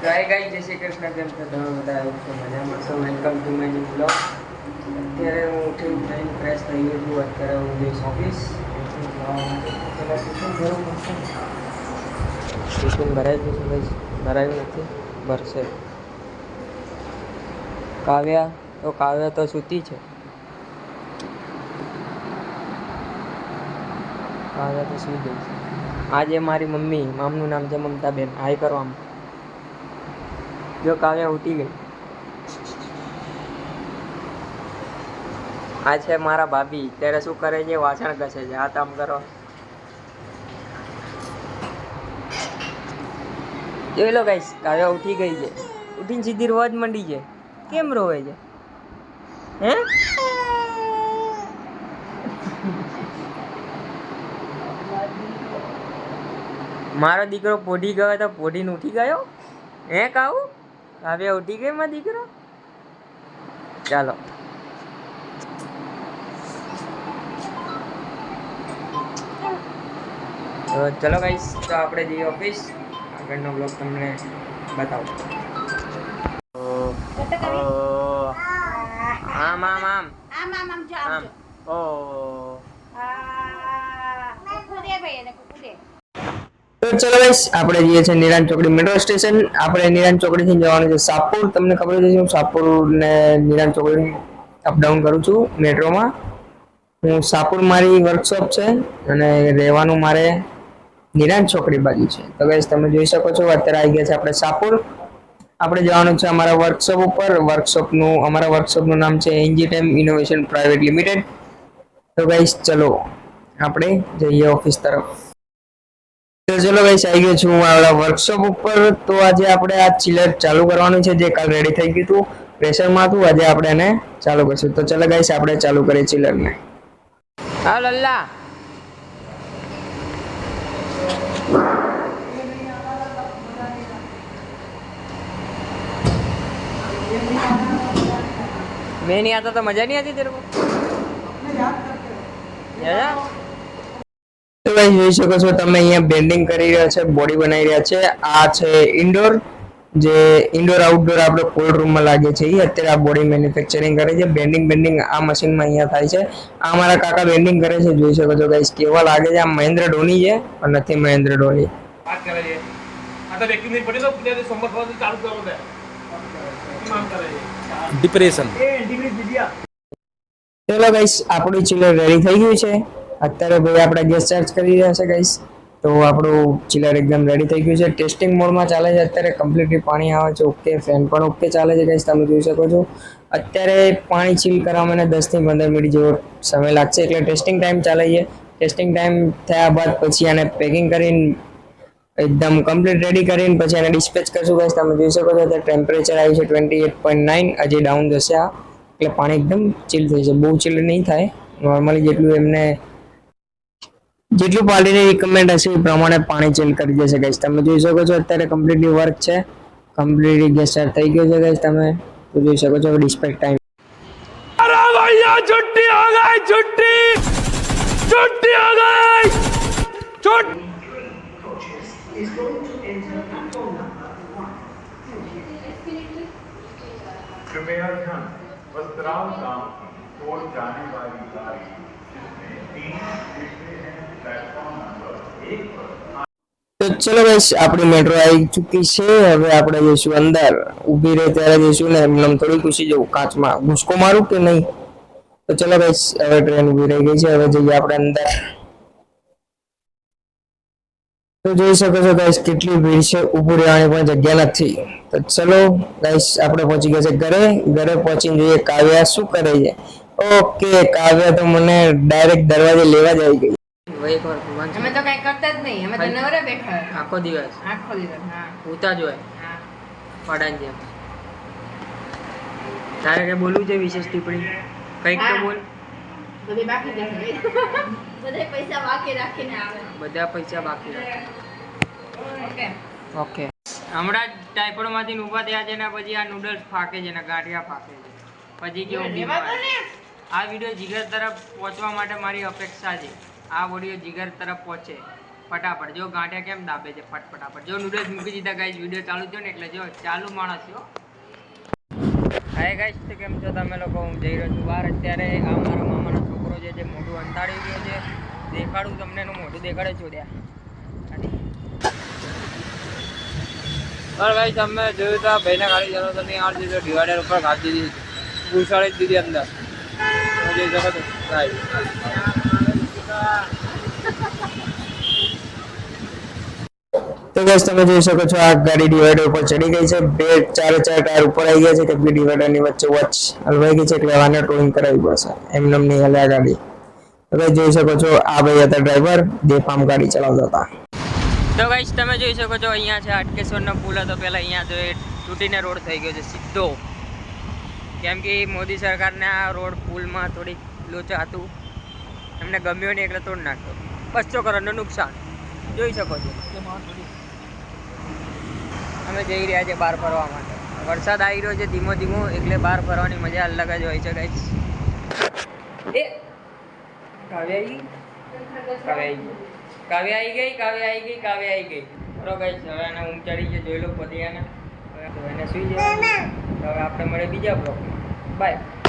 ગાય ગાય જય શ્રી કૃષ્ણ. કેમ છો તમે બધા? મજામાં છો? Welcome to my new blog. અત્યારે હું ઉઠી થઈને ફ્રેશ થઈ ગયો છું. અત્યારે હું જઈશ ઓફિસ. ટિફિન ભરાઈ ગયું છે ભાઈ? ભરાયું નથી, ભરશે. કાવ્યા તો સૂતી છે. કાવ્યા તો સૂઈ ગઈ છે. આજે મારી મમ્મી, મામનું નામ છે મમતાબેન. હાઈ કરવામાં જો કાવ્યા ઉઠી ગઈ. આ છે મારા ભાભી. ત્યારે શું કરે છે? વાસણ ઘસે છે. હાથ આમ કરો, જોઈ લો ગાઈસ. કાવ્યા ઉઠી ગઈ છે. ઉઠીને સીધી રોવા જ મંડી છે. કેમ રોવે છે હે? મારો દીકરો પોઢી ગયો તો પોઢીને ઉઠી ગયો હે? કાવ્યા ઉઠી ગઈ મારો દીકરો. ચાલો ચલો ગાઈસ, તો આપણે જઈએ ઓફિસ. આગળનો બ્લોગ તમને બતાવું. આમ આમ આમ આમ આમ આમ આમ ઓ તો ચલો ગાઈસ, આપણે જઈએ છીએ નિરાંત ચોકડી મેટ્રો સ્ટેશન. આપણે નિરાંત ચોકડીથી જવાનું છે સાપુર. તમને ખબર છે હું સાપુર ને નિરાંત ચોકડી અપડાઉન કરું છું મેટ્રોમાં. હું સાપુર મારી વર્કશોપ છે અને રહેવાનું મારે નિરાંત ચોકડી બાજુ છે. તો ગાઈસ તમે જોઈ શકો છો અત્યારે આવી ગયા છે આપણે સાપુર. આપણે જવાનું છે અમારા વર્કશોપ ઉપર. અમારા વર્કશોપનું નામ છે એનજીટેમ ઇનોવેશન પ્રાઇવેટ લિમિટેડ. તો ગાઈસ ચલો આપણે જઈએ ઓફિસ તરફ. તો ચલો ગાઈસ, આવી ગયો છું મારા વર્કશોપ ઉપર. તો આજે આપણે આ ચિલર ચાલુ કરવાનું છે, જે કાલ રેડી થઈ ગયું હતું, પ્રેશરમાં હતું. આજે આપણે એને ચાલુ કરશું. તો ચલો ગાઈસ, આપણે ચાલુ કરીએ ચિલરને. હા લલ્લા, मैं नहीं आता तो मजा नहीं आती तेरे को? તો ગાઈસ જોઈ શકો છો તમે અહીંયા બેન્ડિંગ કરી રહ્યા છે, બોડી બનાવી રહ્યા છે. આ છે ઇન્ડોર, જે ઇન્ડોર આઉટડોર આપણે કોલ્ડ રૂમમાં લાગે છે. એ અત્યારે આ બોડી મેન્યુફેક્ચરિંગ કરે છે. બેન્ડિંગ આ મશીનમાં અહીંયા થાય છે. આ મારા કાકા બેન્ડિંગ કરે છે. જોઈ શકો છો ગાઈસ કેવા લાગે છે. આ મહેન્દ્ર ધોની છે પણ નથી મહેન્દ્ર ધોની. વાત કરે છે आता व्यक्ति नहीं पड़ी तो पुणे सोमवार को चालू करो दे काम करे ડિપ્રેશન. ચલો ગાઈસ, આપણું ચિલર રેડી થઈ ગયું છે. અત્યારે ભાઈ આપણે ગેસ ચાર્જ કરી રહ્યા છે ગાઈસ. તો આપણું ચિલર એકદમ રેડી થઈ ગયું છે. ટેસ્ટિંગ મોડમાં ચાલે છે અત્યારે. કમ્પ્લીટલી પાણી આવે છે. ઓકે, ફેન પણ ઓકે ચાલે છે ગાઈસ. તમે જોઈ શકો છો અત્યારે પાણી ચીલ કરવામાં મને 10 થી 15 મિનિટ જેવો સમય લાગશે. એટલે ટેસ્ટિંગ ટાઈમ ચાલે છે. ટેસ્ટિંગ ટાઈમ થયા બાદ પછી આને પેકિંગ કરીને એકદમ કમ્પ્લીટ રેડી કરીને પછી એને ડિસ્પેચ કરશું ગાઈસ. તમે જોઈ શકો છો અત્યારે ટેમ્પરેચર આવ્યું છે 28.9. હજી ડાઉન જશે આ, એટલે પાણી એકદમ ચીલ થઈ છે. બહુ ચીલ નહીં થાય, નોર્મલી જેટલું પાર્ટીની રિકમેન્ડ હશે એ પ્રમાણે પાણી ચીલ કરી દેશે ગાઈસ. તમે જોઈ શકો છો અત્યારે કમ્પ્લીટલી વર્ક છે. કમ્પ્લીટલી ગેસ ચાર્જ થઈ ગયો છે ગાઈસ. તમે જોઈ શકો છો ડિસ્પેચ ટાઈમ. અરે ભૈયા છુટ્ટી હો ગઈ, છુટ્ટી હો ગઈ, છુટ્ટી is going to enter platform number 1. कृपया ध्यान, वस्त्राल गांव की ओर जाने वाली गाड़ी जिसमें 3 डिब्बे हैं प्लेटफॉर्म नंबर 1 पर. તો ચલો ગાઈસ, આપણી મેટ્રો આવી ચૂકી છે. હવે આપણે જઈશું અંદર. ઊભી રહે ત્યારે જઈશું ને એમ થોડી ખુશી જવું કાચમાં ઘૂસકો મારું કે નહીં. તો ચલો ગાઈસ, હવે ટ્રેન ઊભી રહી ગઈ છે. હવે જઈએ આપણે અંદર. તો જોઈ શકો છો ગાઈસ કેટલી ભીડ છે. ઊભું રહેવાની પણ જગ્યા નથી. તો ચલો ગાઈસ, આપણે પહોંચી ગયા છે ઘરે. ઘરે પહોંચીને જોઈએ કાવ્યા શું કરે છે. ઓકે, કાવ્યા તો મને ડાયરેક્ટ દરવાજે લેવા જ આવી ગઈ. અમે તો કઈ કરતા જ નહીં. અમે તો નવરા બેઠા આખો દિવસ. હા ઉતા જ હોય. હા, પડાન જેમ. તારે કે બોલવું છે વિશેષ ટિપ્પણી? કંઈક તો બોલ. બધી બાકી જશે. બધા પૈસા બાકી રાખીને આવે. બધા પૈસા બાકી રાખે. Okay okay. હમણાં જ ટાઈફોઈડમાંથી ઊભા થયા છે ને પછી આ નૂડલ્સ ફાકે છે ને ગાંઠિયા ફાકે છે. પછી કેવું બીમાર. આ વિડિયો જીગર તરફ પહોંચવા માટે મારી અપેક્ષા છે. આ વિડિયો જીગર તરફ પહોંચે ફટાફટ જો ગાંઠિયા કેમ દાબે છે ફટાફટ જો નૂડલ્સ મૂકી દીધા ગાઈસ વિડિયો ચાલુ થયો ને એટલે જો ચાલુ માણસ છો હાય ગાઈસ તો કેમ છો તમે લોકો હું જઈ રહ્યો છું બહાર અત્યારે આ મારા મામાનો છોકરો છે જે મોઢું અંતાડી ગયો છે દેખાડું તમને એનું મોઢું દેખાડે ચોદ્યા ભાઈ તમે જોયું તો ભાઈને ગાડી ચાલો તો નહીં આવતી તો ડિવાઈડર ઉપર કાપી દીધી ઘૂસાડી દીધી અંદર જોઈ શકો છો ભાઈ તો ગાઈસ તમે જોઈ શકો છો આ ગાડી ડિવાઈડર ઉપર ચડી ગઈ છે બે ચાર ટાયર ઉપર આવી ગયા છે કે બે ડિવાઈડરની વચ્ચે વોચ હલવાઈ ગઈ છે એટલે આને ટોઈંગ કરાવવી પડશે એમ નહીં હલે આ ગાડી હવે જોઈ શકો છો આ ભાઈ હતા ડ્રાઈવર બેફામ ગાડી ચલાવતા હતા તો ગાઈસ તમે જોઈ શકો છો અહીંયા છે હાટકેશ્વરનો પુલ હતો પહેલા અહીંયા તો એ તૂટીને રોડ થઈ ગયો છે સીધો કેમ કે મોદી સરકારને આ રોડ પુલમાં થોડી લોચા હતું એમને ગમ્યો નહીં એટલે તોડ નાખ્યો 200 કરોડનું નુકસાન જોઈ શકો છો અમે જઈ રહ્યા છીએ બહાર ફરવા માટે વરસાદ આવી રહ્યો છે ધીમો ધીમો એટલે બહાર ફરવાની મજા અલગ જ હોય છે ગાઈસ એ કાવ્યા આવી ગઈ બરો ગાઈસ હવે એને ઊંઘ ચડી છે જોઈ લો પતિયાને હવે એને સુઈ જવાનું હવે આપણે મળે બીજા બ્લોગમાં બાય